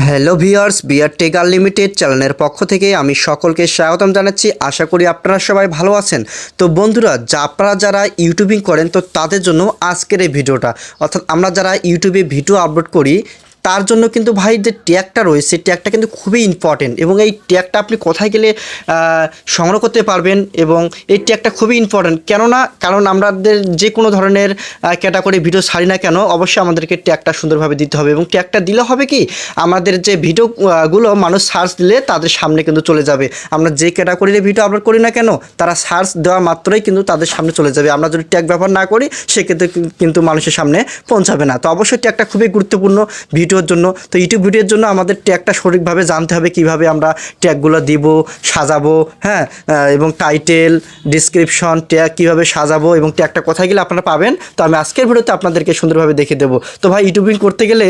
Hello viewers, BR tech unlimited চ্যানেলের পক্ষ থেকে আমি সকলকে স্বাগতম জানাচ্ছি। আশা করি আপনারা সবাই ভালো আছেন। তো বন্ধুরা, আপনারা যারা ইউটিউবিং করেন তো তাদের জন্য আজকের এই ভিডিওটা, অর্থাৎ আমরা যারা ইউটিউবে ভিডিও আপলোড করি তার জন্য কিন্তু ভাই যে ট্যাগটা রয়েছে, ট্যাগটা কিন্তু খুবই ইম্পর্টেন্ট এবং এই ট্যাগটা আপনি কোথায় গেলে সংগ্রহ করতে পারবেন এবং এই ট্যাগটা খুবই ইম্পর্টেন্ট। কারণ আমাদের যে কোনো ধরনের ক্যাটাগরি ভিডিও ছাড়ি না কেন, অবশ্যই আমাদেরকে ট্যাগটা সুন্দরভাবে দিতে হবে এবং ট্যাগটা দিলে হবে কি, আমাদের যে ভিডিওগুলো মানুষ সার্চ দিলে তাদের সামনে কিন্তু চলে যাবে। আমরা যে ক্যাটাগরির ভিডিও আপলোড করি না কেন, তারা সার্চ দেওয়া মাত্রই কিন্তু তাদের সামনে চলে যাবে। আমরা যদি ট্যাগ ব্যবহার না করি সেক্ষেত্রে কিন্তু মানুষের সামনে পৌঁছাবে না। তো অবশ্যই ট্যাগটা খুবই গুরুত্বপূর্ণ ভিডিওর জন্য। তো ইউটিউব ভিডিওর জন্য আমাদের ট্যাগটা সঠিকভাবে জানতে হবে, কিভাবে আমরা ট্যাগগুলো দিব, সাজাবো, হ্যাঁ, এবং টাইটেল, ডিসক্রিপশন, ট্যাগ কীভাবে সাজাবো এবং ট্যাগটা কোথায় গেলে আপনারা পাবেন, তো আমি আজকের ভিডিওতে আপনাদেরকে সুন্দরভাবে দেখিয়ে দেবো। তো ভাই, ইউটিউবিং করতে গেলে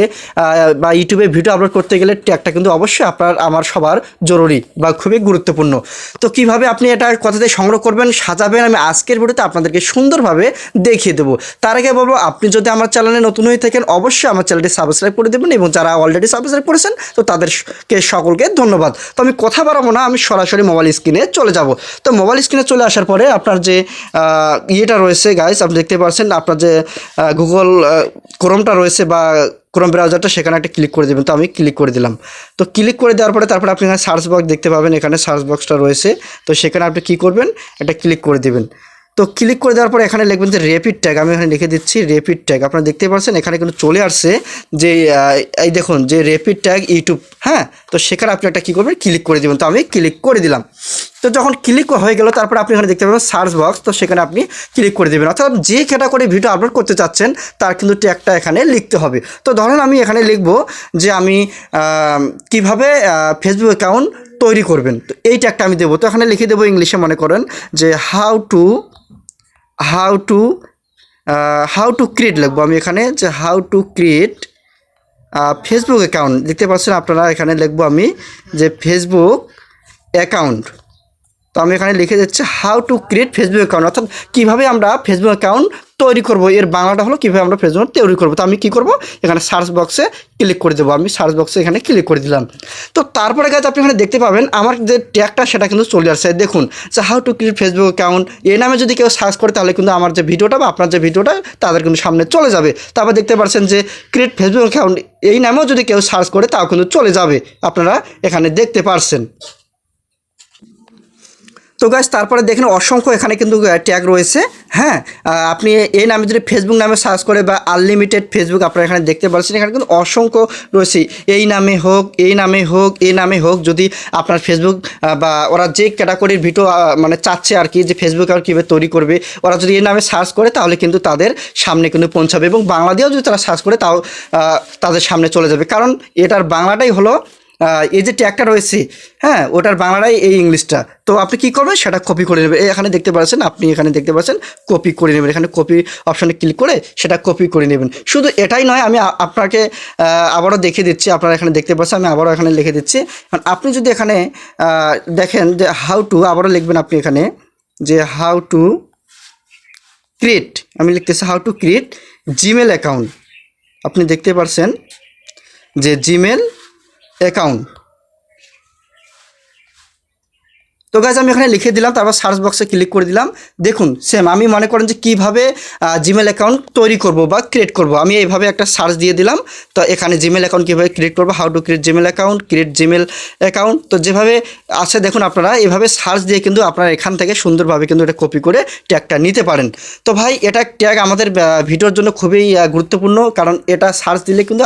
বা ইউটিউবে ভিডিও আপলোড করতে গেলে ট্যাগটা কিন্তু অবশ্যই আমার সবার জরুরি বা খুবই গুরুত্বপূর্ণ। তো কিভাবে আপনি এটা কোথাতে সংগ্রহ করবেন, সাজাবেন, আমি আজকের ভিডিওতে আপনাদেরকে সুন্দরভাবে দেখিয়ে দেবো। তার আগে বলবো, আপনি যদি আমার চ্যানেলে নতুন হয়ে থাকেন অবশ্যই আমার চ্যানেলটি সাবস্ক্রাইব করে দেবেন এবং যারা অলরেডি সাবস্ক্রাইব করেছেন তো তাদেরকে সকলকে ধন্যবাদ। তো আমি কথা বাড়াবো না, আমি সরাসরি মোবাইল স্ক্রিনে চলে যাব। তো মোবাইল স্ক্রিনে চলে আসার পরে আপনার যে ইয়েটা রয়েছে গাইস, আপনি দেখতে পাচ্ছেন আপনার যে গুগল ক্রোমটা রয়েছে বা ক্রোম ব্রাউজারটা, সেখানে একটা ক্লিক করে দেবেন। তো আমি ক্লিক করে দিলাম। তো ক্লিক করে দেওয়ার পরে তারপরে আপনি এখানে সার্চ বক্স দেখতে পাবেন, এখানে সার্চ বক্সটা রয়েছে। তো সেখানে আপনি কী করবেন, এটা ক্লিক করে দেবেন। তো ক্লিক করে দেওয়ার পরে এখানে লিখবেন যে র্যাপিড ট্যাগ, আমি এখানে লিখে দিচ্ছি র্যাপিড ট্যাগ। আপনারা দেখতে পাচ্ছেন এখানে কিন্তু চলে আসছে যে এই দেখুন যে র্যাপিড ট্যাগ ইউটিউব, হ্যাঁ। তো সেখানে আপনি একটা কী করবেন, ক্লিক করে দেবেন। তো আমি ক্লিক করে দিলাম। তো যখন ক্লিক হয়ে গেল তারপরে আপনি এখানে দেখতে পাবেন সার্চ বক্স, তো সেখানে আপনি ক্লিক করে দেবেন। অর্থাৎ যে ক্যাটাগরি ভিডিও আপলোড করতে চাচ্ছেন তার কিন্তু ট্যাগটা এখানে লিখতে হবে। তো ধরুন আমি এখানে লিখব যে আমি কিভাবে ফেসবুক অ্যাকাউন্ট তৈরি করবেন, তো এই ট্যাগটা আমি দেবো। তো এখানে লিখে দেবো ইংলিশে, মনে করেন যে হাউ টু ক্রিয়েট লিখবো আমি এখানে, যে how to create Facebook account. দেখতে পাচ্ছেন আপনারা, এখানে লিখবো আমি যে ফেসবুক অ্যাকাউন্ট। তো আমি এখানে লিখে দিচ্ছি how to create Facebook account, অর্থাৎ কীভাবে আমরা ফেসবুক অ্যাকাউন্ট তৈরি করব। এর বাংলাটা হলো কীভাবে আমরা ফেসবুক তৈরি করব। তো আমি কী করব, এখানে সার্চ বক্সে ক্লিক করে দেবো। আমি সার্চ বক্সে এখানে ক্লিক করে দিলাম। তো তারপরে কাজ আপনি এখানে দেখতে পাবেন আমার যে ট্যাগটা সেটা কিন্তু চলে আসছে। দেখুন যে how to create Facebook account, এই নামে যদি কেউ সার্চ করে তাহলে কিন্তু আমার যে ভিডিওটা বা আপনার যে ভিডিওটা তাদের কিন্তু সামনে চলে যাবে। তারপর দেখতে পাচ্ছেন যে ক্রিয়েট ফেসবুক অ্যাকাউন্ট, এই নামেও যদি কেউ সার্চ করে তাও কিন্তু চলে যাবে, আপনারা এখানে দেখতে পারছেন। তো গাইস, তারপরে দেখেন অসংখ্য এখানে কিন্তু ট্যাগ রয়েছে, হ্যাঁ। আপনি এই নামে যদি ফেসবুক নামে সার্চ করে বা আনলিমিটেড ফেসবুক, আপনারা এখানে দেখতে পাচ্ছেন এখানে কিন্তু অসংখ্য রয়েছে। এই নামে হোক, এই নামে হোক, এই নামে হোক, যদি আপনার ফেসবুক বা ওরা যে ক্যাটাগরির ভিডিও মানে চাচ্ছে আর কি, যে ফেসবুক আর কীভাবে তৈরি করবে, ওরা যদি এই নামে সার্চ করে তাহলে কিন্তু তাদের সামনে কিন্তু পৌঁছাবে এবং বাংলা দিয়েও যদি তারা সার্চ করে তাও তাদের সামনে চলে যাবে। কারণ এটার বাংলাটাই হলো এই যে ট্যাগটা রয়েছে, হ্যাঁ, ওটার বাংলাটাই এই ইংলিশটা। তো আপনি কী করবেন, সেটা কপি করে নেবেন। এখানে দেখতে পাচ্ছেন, আপনি এখানে দেখতে পাচ্ছেন কপি করে নেবেন। এখানে কপি অপশানে ক্লিক করে সেটা কপি করে নেবেন। শুধু এটাই নয়, আমি আপনাকে আবারও দেখিয়ে দিচ্ছি। আপনারা এখানে দেখতে পাচ্ছেন, আমি আবারও এখানে লিখে দিচ্ছি। আপনি যদি এখানে দেখেন যে হাউ টু, আবারও লিখবেন আপনি এখানে যে হাউ টু ক্রিয়েট, আমি লিখতেছি how to create Gmail account. আপনি দেখতে পাচ্ছেন যে জিমেল অ্যাকাউন্ট। তো গাইজ আমি এখানে লিখে দিলাম, তারপর সার্চ বক্সে ক্লিক করে দিলাম। দেখুন সেম আমি মনে করেন যে কীভাবে জিমেল অ্যাকাউন্ট তৈরি করব বা ক্রিয়েট করব, আমি এইভাবে একটা সার্চ দিয়ে দিলাম। তো এখানে জিমেল অ্যাকাউন্ট কীভাবে ক্রিয়েট করবো, how to create Gmail account, create Gmail account. তো যেভাবে আছে দেখুন, আপনারা এভাবে সার্চ দিয়ে কিন্তু আপনারা এখান থেকে সুন্দরভাবে কিন্তু এটা কপি করে ট্যাগটা নিতে পারেন। তো ভাই, এটা ট্যাগ আমাদের ভিডিওর জন্য খুবই গুরুত্বপূর্ণ, কারণ এটা সার্চ দিলে কিন্তু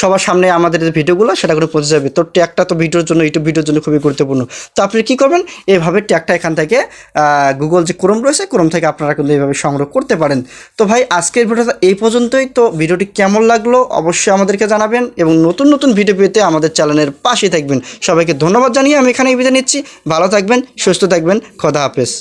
সবার সামনে আমাদের যে ভিডিওগুলো সেটা করে পৌঁছে যাবে। তো ট্যাগটা তো ভিডিওর জন্য, ইউটিউব ভিডিওর জন্য খুবই গুরুত্বপূর্ণ। তো আপনি কী করবেন, এইভাবে ট্যাগটা এখান থেকে গুগল যে ক্রোম রয়েছে, ক্রোম থেকে আপনারা কিন্তু এইভাবে সংগ্রহ করতে পারেন। তো ভাই, আজকের ভিডিওটা এই পর্যন্তই। তো ভিডিওটি কেমন লাগলো অবশ্যই আমাদেরকে জানাবেন এবং নতুন নতুন ভিডিও পেতে আমাদের চ্যানেলের পাশে থাকবেন। সবাইকে ধন্যবাদ জানিয়ে আমি এখানে বিদায় নিচ্ছি। ভালো থাকবেন, সুস্থ থাকবেন, খোদা হাফেজ।